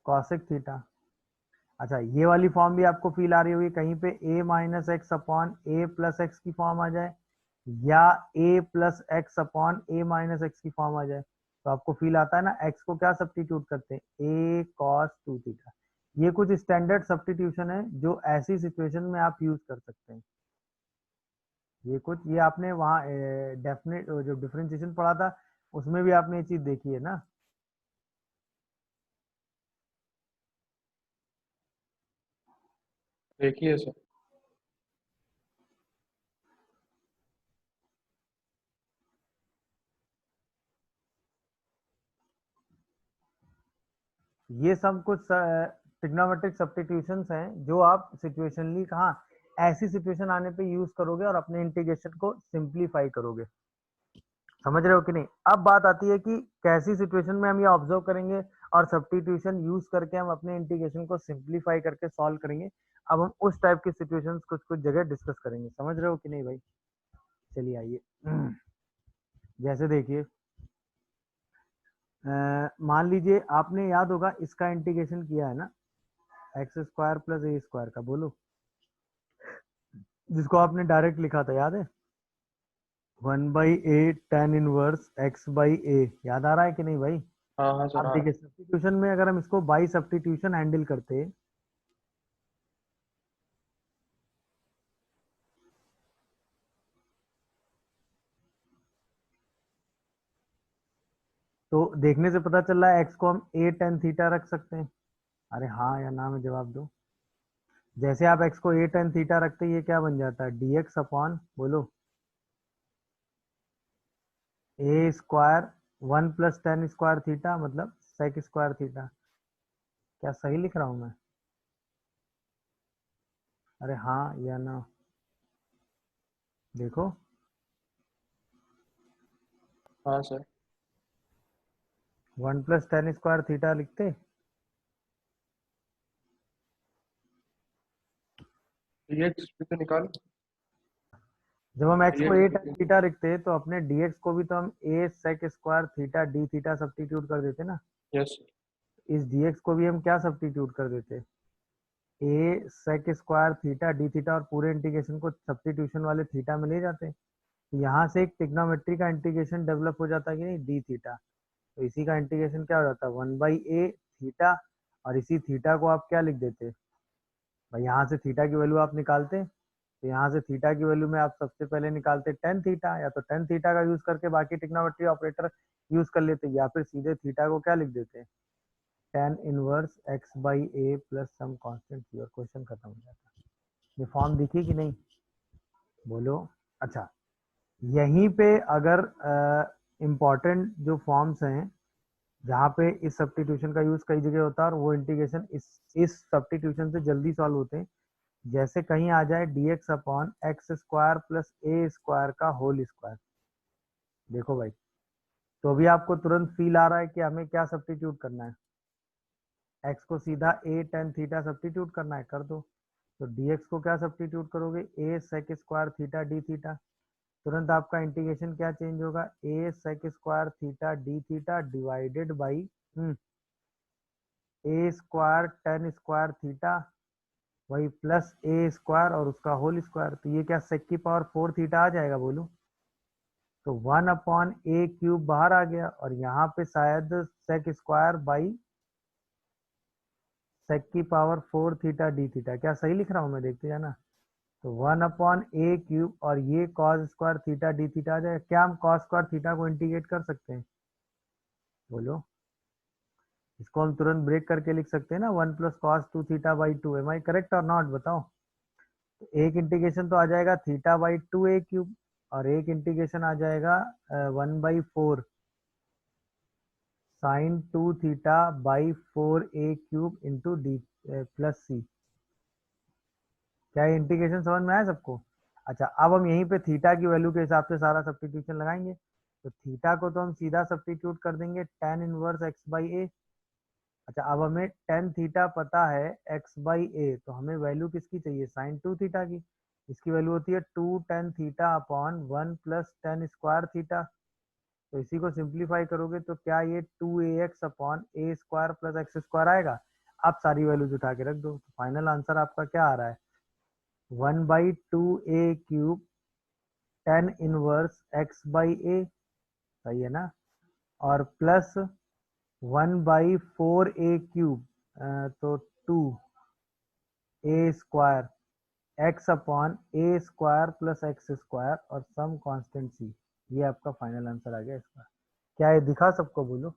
कॉसेक थीटा। अच्छा, ये वाली फॉर्म भी आपको फील आ रही होगी, कहीं पे ए माइनस एक्स अपॉन ए प्लस एक्स की फॉर्म आ जाए, या ए प्लस एक्स अपॉन ए माइनस एक्स की फॉर्म आ जाए, तो आपको फील आता है ना, एक्स को क्या सब्स्टिट्यूट करते हैं, ए कॉस 2 थीटा। ये कुछ स्टैंडर्ड सब्स्टिट्यूशन है जो ऐसी सिचुएशन में आप यूज कर सकते हैं। ये आपने वहाँ डेफिनेट जो डिफरेंशिएशन पढ़ा था उसमें भी आपने ये चीज देखी है ना। देखिए सर। ये सब कुछ ट्रिग्नोमेट्रिक सब्स्टिट्यूशंस हैं जो आप सिचुएशनली कहाँ ऐसी सिचुएशन आने पे यूज करोगे और अपने इंटीग्रेशन को सिंप्लीफाई करोगे। समझ रहे हो कि नहीं? अब बात आती है कि कैसी सिचुएशन में हम ये ऑब्जर्व करेंगे और सब्स्टिट्यूशन यूज करके हम अपने इंटीग्रेशन को सिंप्लीफाई करके सॉल्व करेंगे। अब हम उस टाइप की सिचुएशंस कुछ कुछ जगह डिस्कस करेंगे। समझ रहे हो कि नहीं भाई? चलिए आइए। जैसे देखिए, मान लीजिए आपने याद होगा इसका इंटीग्रेशन किया है ना, x square plus a square का, बोलो, जिसको आपने डायरेक्ट लिखा था, याद है? 1/a tan इनवर्स x/a, याद आ रहा है कि नहीं भाई? हाँ हाँ सर, आप हाँ। देखिए सब्स्टिट्यूशन में अगर हम इसको बाई सब्स्टिट्यूशन हैंडल करते तो देखने से पता चल रहा है एक्स को हम a tan थीटा रख सकते हैं। अरे हाँ या ना में जवाब दो। जैसे आप x को a tan थीटा रखते हैं, ये क्या बन जाता है? dx अपॉन, बोलो, a square 1 plus tan square theta, मतलब sec स्क्वायर थीटा। क्या सही लिख रहा हूं मैं? अरे हाँ या ना, देखो। हाँ sir, 1 plus tan square theta लिखते, dx भी तो निकालो। जब हम x को a tan dx थीटा लिखते तो अपने dx को भी तो हम a sec square theta d theta substitute कर देते ना। यस इस dx को भी हम क्या सब्स्टिट्यूट कर देते? a sec square theta d theta, और पूरे इंटीग्रेशन को सब्स्टिट्यूशन वाले थीटा में ले जाते। तो यहाँ से एक ट्रिग्नोमेट्री का इंटीग्रेशन डेवलप हो जाता है कि नहीं, d थीटा। तो इसी का इंटीग्रेशन क्या हो जाता है? 1/a थीटा, और इसी थीटा को आप क्या लिख देते भाई? यहाँ से थीटा की वैल्यू आप निकालते, तो यहाँ से थीटा की वैल्यू में आप सबसे पहले निकालते टेन थीटा, या तो टेन थीटा का यूज करके बाकी ट्रिग्नोमेट्री ऑपरेटर यूज कर लेते, या फिर सीधे थीटा को क्या लिख देते? Tan inverse x/a plus some constant c, और क्वेश्चन खत्म हो जाता है। ये फॉर्म दिखी कि नहीं, बोलो? अच्छा, यहीं पे अगर इम्पॉर्टेंट जो फॉर्म्स हैं जहाँ पे इस सब्स्टिट्यूशन का यूज कई जगह होता है, और वो इंटीग्रेशन इस सब्स्टिट्यूशन से जल्दी सॉल्व होते हैं। जैसे कहीं आ जाए dx upon x square plus a square का होल स्क्वायर। देखो भाई, तो अभी आपको तुरंत फील आ रहा है कि हमें क्या सब्स्टिट्यूट करना है? x को सीधा a tan थीटा सब्स्टिट्यूट करना है, कर दो। तो dx को क्या सब्स्टिट्यूट करोगे? a sec square theta d theta. तुरंत आपका इंटीग्रेशन क्या चेंज होगा? a sec square theta d theta divided by a square tan square theta, वही प्लस a स्क्वायर और उसका होल स्क्वायर। तो ये क्या sec की पावर 4 थीटा आ जाएगा, बोलो? तो 1/a³ बाहर आ गया, और यहाँ पे शायद sec स्क्वायर बाई sec की पावर 4 थीटा d थीटा। क्या सही लिख रहा हूँ मैं? देखते जाना। तो 1/a³, और ये cos square theta d theta आ जाएगा। क्या हम cos स्क्वायर थीटा को इंटीग्रेट कर सकते हैं, बोलो? इसको हम तुरंत ब्रेक करके लिख सकते हैं ना, 1 plus cos 2 theta by 2। Am I correct और नॉट, बताओ? तो एक इंटीग्रेशन तो आ जाएगा थीटा बाई 2a³, और एक इंटीग्रेशन आ जाएगा 1/4 sine 2 theta by 4a³ into d plus c. क्या ये इंटीग्रेशन समझ में आया सबको? अच्छा, अब हम यहीं पे थीटा की वैल्यू के हिसाब से सारा सब्स्टिट्यूशन लगाएंगे। तो थीटा को तो हम सीधा सब्स्टिट्यूट कर देंगे tan इनवर्स x/a। अच्छा, अब हमें tan थीटा पता है x/a, तो हमें वैल्यू किसकी चाहिए? साइन 2 थीटा की। इसकी वैल्यू होती है 2 tan theta upon 1 plus tan square theta. तो इसी को सिंप्लीफाई करोगे तो क्या ये 2ax upon a square plus x square आएगा? आप सारी वैल्यूज उठा के रख दो, तो फाइनल आंसर आपका क्या आ रहा है? 1/2a³ tan इनवर्स x/a, सही है ना? और प्लस 1/4a³, तो 2a square x upon a square plus x square, और सम कांस्टेंट c। ये आपका फाइनल आंसर आ गया इसका। क्या ये दिखा सबको, बोलो?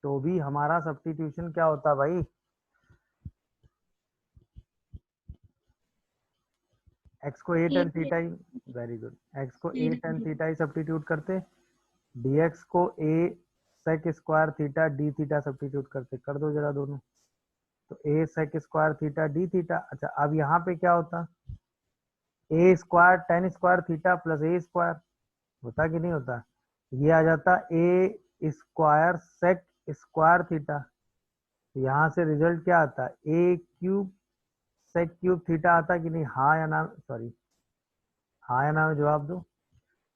तो भी हमारा सब्स्टिट्यूशन क्या होता है भाई? x को a tan थीटा ही, वेरी गुड, x को a tan थीटा ही सब्स्टिट्यूट करते, dx को a sec square theta D theta substitute करते, कर दो जरा दोनों। तो a sec square theta D theta. अच्छा अब यहाँ पे क्या होता, a square tan square theta plus a square, होता कि नहीं होता, ये आ जाता a square sec square theta. यहाँ से रिजल्ट क्या आता, a cube sec cube theta आता कि नहीं, हाँ या ना, सॉरी हाँ या ना में जवाब दो।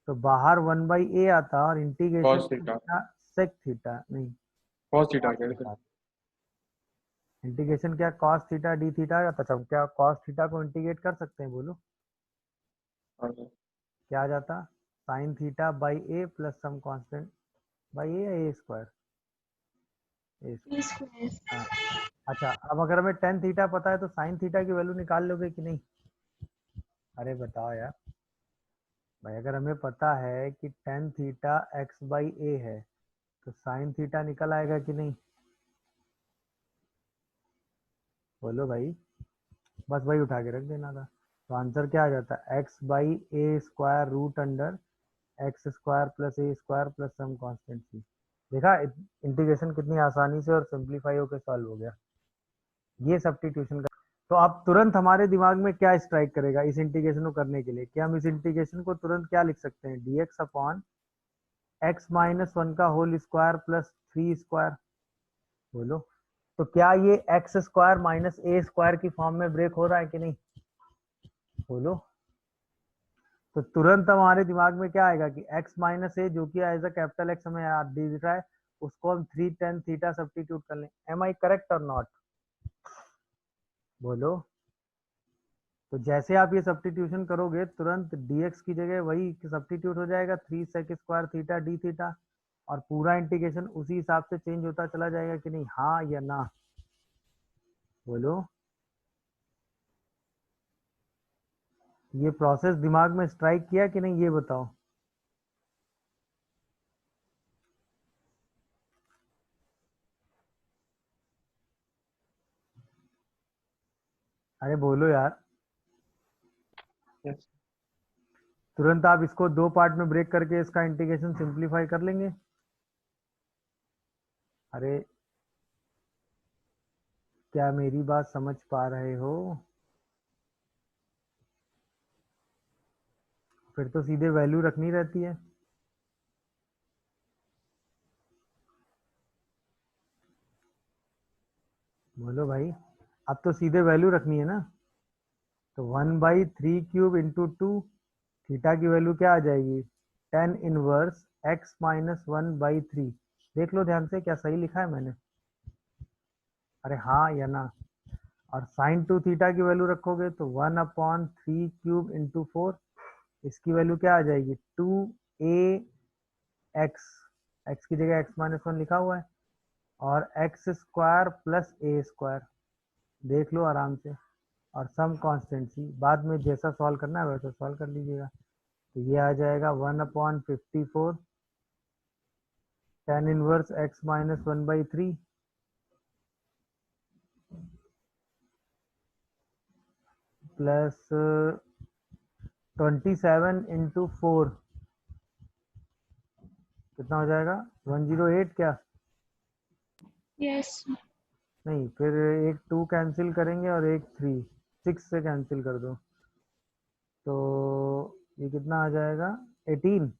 तो बाहर 1/a आता और integration cos theta sec theta नहीं cos थीटा कह रहे थे। इंटीग्रेशन क्या cos थीटा डी थीटा का। अच्छा क्या cos थीटा को इंटीग्रेट कर सकते हैं, बोलो हाँ सर। क्या आ जाता, sine theta by a plus some constant by a या a square, a A square. हाँ। अच्छा अब अगर हमें टेन थीटा पता है तो साइन थीटा की वैल्यू निकाल लोगे कि नहीं, अरे बताओ यार भाई, अगर हमें पता है कि टेन थीटा एक्स बाई ए है तो साइन थीटा निकल आएगा कि नहीं, बोलो भाई, बस वही उठा के रख देना था। तो आंसर क्या आ जाता है, x by a square root under x square plus a square plus some constant c. देखा इंटीग्रेशन कितनी आसानी से और सिंप्लीफाई होकर सॉल्व हो गया, ये सब्स्टिट्यूशन का। तो अब तुरंत हमारे दिमाग में क्या स्ट्राइक करेगा इस इंटीग्रेशन को करने के लिए, कि हम इस इंटीग्रेशन को तुरंत क्या लिख सकते हैं, dx upon x minus one का whole square plus three square. बोलो तो क्या ये एक्स स्क्वायर माइनस ए स्क्वायर की फॉर्म में ब्रेक हो रहा है कि नहीं, बोलो। तो तुरंत हमारे दिमाग में क्या आएगा कि x माइनस ए जो कि एज अ कैपिटल एक्स हमें दिख रहा है, उसको हम 3 tan थीटा सब्स्टिट्यूट कर लें। एम आई करेक्ट और नॉट, बोलो। तो जैसे आप ये सब्स्टिट्यूशन करोगे तुरंत dx की जगह वही सब्स्टिट्यूट हो जाएगा 3 sec square theta D theta, और पूरा इंटीग्रेशन उसी हिसाब से चेंज होता चला जाएगा कि नहीं, हाँ या ना, बोलो। ये प्रोसेस दिमाग में स्ट्राइक किया कि नहीं, ये बताओ। अरे बोलो यार, Yes. तुरंत आप इसको दो पार्ट में ब्रेक करके इसका इंटीग्रेशन सिंप्लीफाई कर लेंगे। अरे क्या मेरी बात समझ पा रहे हो, फिर तो सीधे वैल्यू रखनी रहती है। बोलो भाई, अब तो सीधे वैल्यू रखनी है ना। तो 1/3 क्यूब इंटू टू, थीटा की वैल्यू क्या आ जाएगी, टेन इनवर्स एक्स माइनस 1/3। देख लो ध्यान से क्या सही लिखा है मैंने, अरे हाँ या ना। और साइन टू थीटा की वैल्यू रखोगे तो 1/3 क्यूब इंटू फोर, इसकी वैल्यू क्या आ जाएगी, 2a एक्स, एक्स की जगह एक्स माइनस वन लिखा हुआ है, और x square plus a square, देख लो आराम से। और सम कांस्टेंट सी, बाद में जैसा सॉल्व करना है वैसा सॉल्व कर लीजिएगा। तो ये आ जाएगा 1/54 tan inverse x minus 1/3 plus 27 into four, कितना हो जाएगा 108 क्या, Yes. नहीं फिर एक 2 कैंसिल करेंगे और एक 3, 6 से कैंसिल कर दो, तो ये कितना आ जाएगा 18।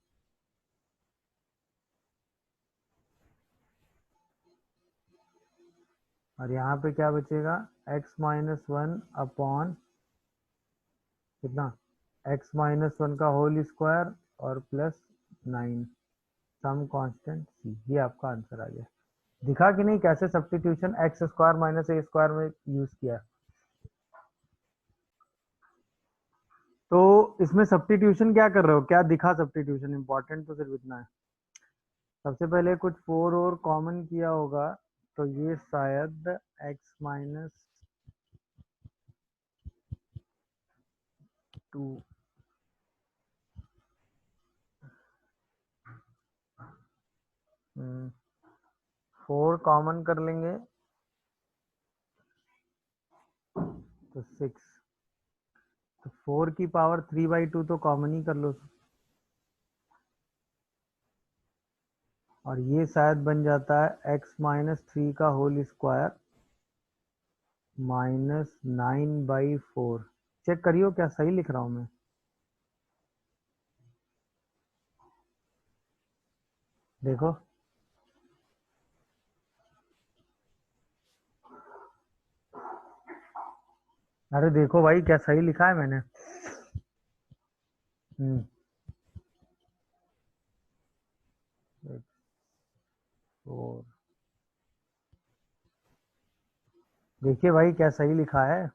और यहाँ पे क्या बचेगा, x माइनस वन अपॉन कितना, x माइनस वन का होल स्क्वायर और प्लस 9 सम कांस्टेंट c। ये आपका आंसर आ गया। दिखा कि नहीं कैसे सब्स्टिट्यूशन एक्स स्क्वायर माइनस ए स्क्वायर में यूज किया। तो इसमें सब्स्टिट्यूशन क्या कर रहे हो, क्या दिखा सब्स्टिट्यूशन, इंपॉर्टेंट तो सिर्फ इतना है। सबसे पहले कुछ फोर और कॉमन किया होगा, तो ये शायद x माइनस 2, फोर कॉमन कर लेंगे तो 6, तो 4 की पावर 3/2 तो कॉमन ही कर लो। और ये शायद बन जाता है x माइनस 3 का होल स्क्वायर माइनस 9/4। चेक करियो क्या सही लिख रहा हूं मैं। देखो अरे देखो भाई क्या सही लिखा है मैंने। हम्म 4 देखिए भाई क्या सही लिखा है।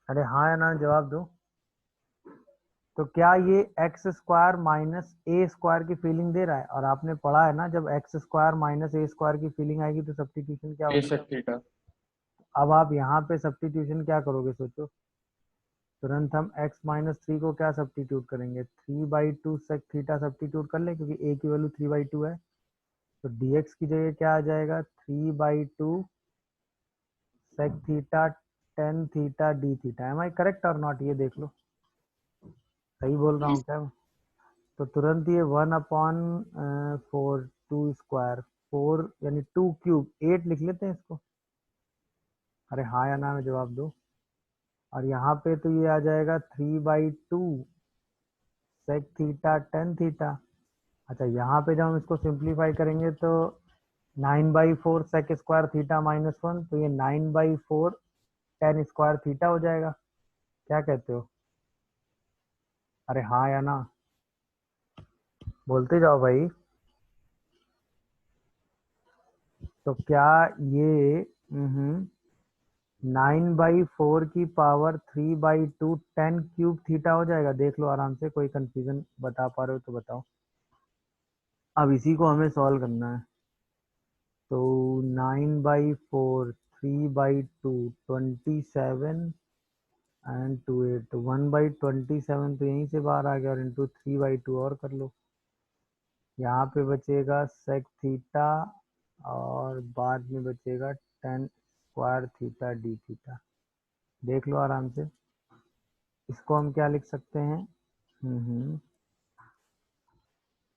अरे हाँ या ना जवाब दो। तो क्या ये एक्स स्क्वायर माइनस ए स्क्वायर की फीलिंग दे रहा है? और आपने पढ़ा है ना जब एक्स स्क्वायर माइनस ए स्क्वायर की फीलिंग आएगी तो सब्स्टिट्यूशन क्या ए होगा। Sec theta. अब आप यहाँ पे सब्स्टिट्यूशन क्या करोगे सोचो। तुरंत हम x माइनस 3 को क्या सब्स्टिट्यूट करेंगे, 3/2 सेक थीटा सब्स्टिट्यूट कर ले क्योंकि a की वैल्यू 3/2 है। तो dx की जगह क्या आ जाएगा, 3/2 sec theta tan theta D theta. Am I correct और नॉट, ये देख लो सही बोल रहा हूँ Yes. क्या। तो तुरंत ये 1/4 2 स्क्वायर 4 यानी 2³ 8 लिख लेते हैं इसको। अरे हाँ या ना में जवाब दो। और यहाँ पे तो ये आ जाएगा 3/2 सेक थीटा टेन थीटा। अच्छा यहाँ पे जब हम इसको सिंप्लीफाई करेंगे तो 9/4 सेक स्क्वायर थीटा -1, तो ये 9/4 टेन स्क्वायर थीटा हो जाएगा। क्या कहते हो? अरे हाँ या ना बोलते जाओ भाई। तो क्या ये 9/4 की पावर 3/2 10³ थीटा हो जाएगा? देख लो आराम से, कोई कंफ्यूजन बता पा रहे हो तो बताओ। अब इसी को हमें सॉल्व करना है। तो 9/4 3/2 27 एंड 2/8 तो 1/27 तो यहीं से बाहर आ गया और इंटू 3/2 और कर लो। यहाँ पे बचेगा सेक थीटा और बाद में बचेगा ten square theta D theta. देख लो आराम से, इसको हम क्या लिख सकते हैं,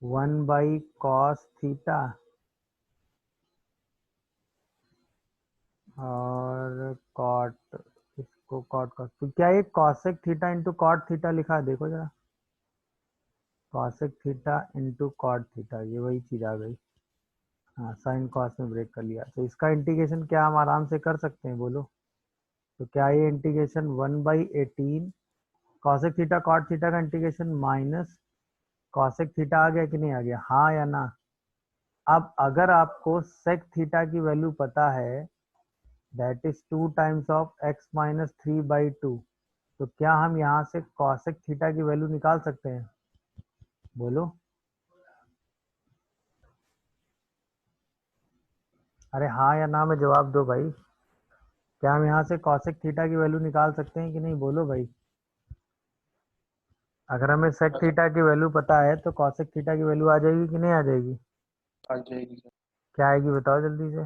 1/cos थीटा और कॉट, इसको कॉट कॉस, तो क्या ये cosec theta into cot theta लिखा है? देखो जरा, cosec theta into cot theta, ये वही चीज आ गई। हाँ साइन कॉस में ब्रेक कर लिया। तो इसका इंटीग्रेशन क्या हम आराम से कर सकते हैं, बोलो। तो क्या ये integration 1/18 cosec theta cot theta का इंटीग्रेशन माइनस कॉसेक थीटा आ गया कि नहीं आ गया, हाँ या ना। अब अगर आपको सेक थीटा की वैल्यू पता है that is 2 times of x minus 3/2, तो क्या हम यहाँ से कॉसेक थीटा की वैल्यू निकाल सकते हैं, बोलो। अरे हाँ या ना में जवाब दो भाई। क्या हम यहाँ से कॉसेक थीटा की वैल्यू निकाल सकते हैं कि नहीं, बोलो भाई। अगर हमें सेक थीटा की वैल्यू पता है तो कॉसेक थीटा की वैल्यू आ जाएगी कि नहीं आ जाएगी? आ जाएगी सर। क्या आएगी बताओ जल्दी से।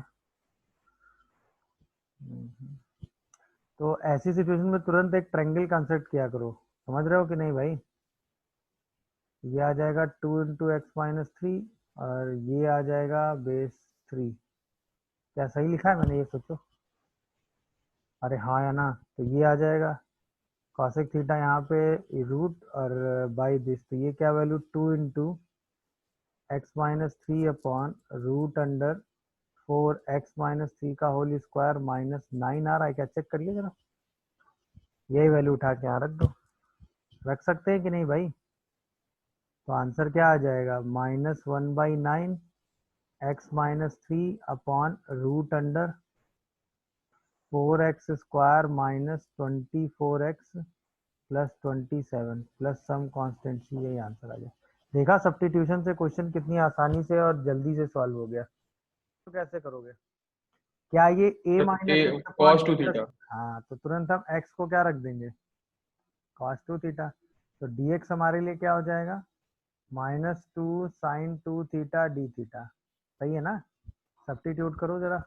तो ऐसी सिचुएशन में तुरंत एक ट्रायंगल कंस्ट्रक्ट किया करो, समझ रहे हो कि नहीं भाई। ये आ जाएगा 2 × x-3 और ये आ जाएगा बेस 3। क्या सही लिखा है मैंने, ये सोचो। अरे हाँ या ना, तो ये आ जाएगा कॉसेक थीटा यहाँ पे रूट और बाई दिस, तो ये क्या वैल्यू 2 × x-3/√4x-3 का होल स्क्वायर -9 आ रहा है क्या, चेक करिए जरा। यही वैल्यू उठा के यहाँ रख दो। रख सकते हैं कि नहीं भाई? तो आंसर क्या आ जाएगा, -1/9 x-3/√4x² -24x plus 27 plus some constant C, यही आंसर आ गया। देखा सब्स्टिट्यूशन से क्वेश्चन कितनी आसानी से और जल्दी से सॉल्व हो गया। तो कैसे करोगे, क्या ये a A minus x upon cos 2 plus, theta. हाँ तो तुरंत हम x को क्या रख देंगे, cos 2 थीटा। तो dx हमारे लिए क्या हो जाएगा, -2 sin 2 थीटा डी थीटा। सही है ना, सब्स्टिट्यूट करो जरा।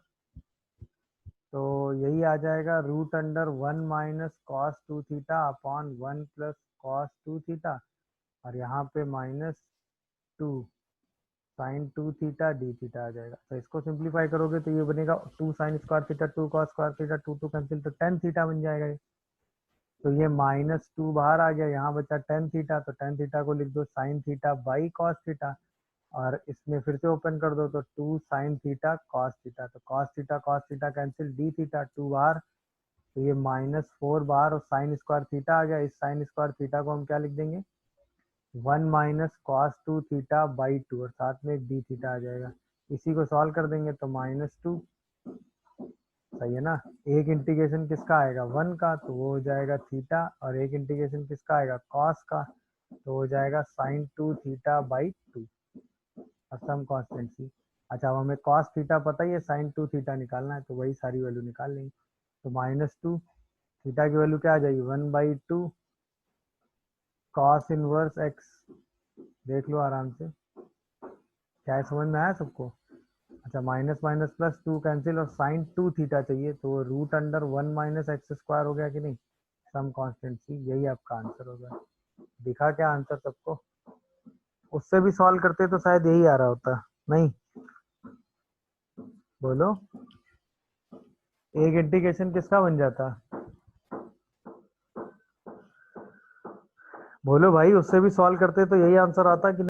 तो यही आ जाएगा √1 - cos 2 theta upon 1 + cos 2 theta और यहाँ पे -2 sin 2 थीटा d थीटा आ जाएगा। तो इसको सिंप्लीफाई करोगे तो ये बनेगा 2 sin square theta 2 cos square theta 2 cancel तो tan थीटा बन जाएगा ये। तो ये -2 बाहर आ गया, यहाँ बचा tan थीटा, तो tan थीटा को लिख दो sin theta by cos theta और इसमें फिर से ओपन कर दो तो 2 sin थीटा cos थीटा, तो cos theta cancel d theta 2 बाहर, तो ये -4 बाहर और sin स्क्वायर थीटा आ गया। इस sin स्क्वायर थीटा को हम क्या लिख देंगे 1 माइनस cos 2 थीटा बाई 2 और साथ में एक d थीटा आ जाएगा। इसी को सॉल्व कर देंगे तो -2, सही है ना। एक इंटीग्रेशन किसका आएगा 1 का, तो वो हो जाएगा थीटा और एक इंटीग्रेशन किसका आएगा cos का, तो हो जाएगा sin 2 थीटा बाई 2 और सम कांस्टेंट सी। अच्छा अब हमें cos थीटा पता ही है, sin 2 थीटा निकालना है तो वही सारी वैल्यू निकाल लेंगे। तो -2 थीटा की वैल्यू क्या आ जाएगी 1/2 cos इनवर्स x, देख लो आराम से, क्या है समझ में आया सबको। अच्छा माइनस माइनस प्लस 2 कैंसिल और sin 2 थीटा चाहिए तो वो √1 माइनस एक्स स्क्वायर हो गया कि नहीं, सम कांस्टेंट सी, यही आपका आंसर होगा। दिखा क्या आंसर सबको, उससे भी सॉल्व करते तो शायद यही आ रहा होता, नहीं बोलो एक इंटीग्रेशन किसका बन जाता, बोलो भाई उससे भी सॉल्व करते तो यही आंसर आता कि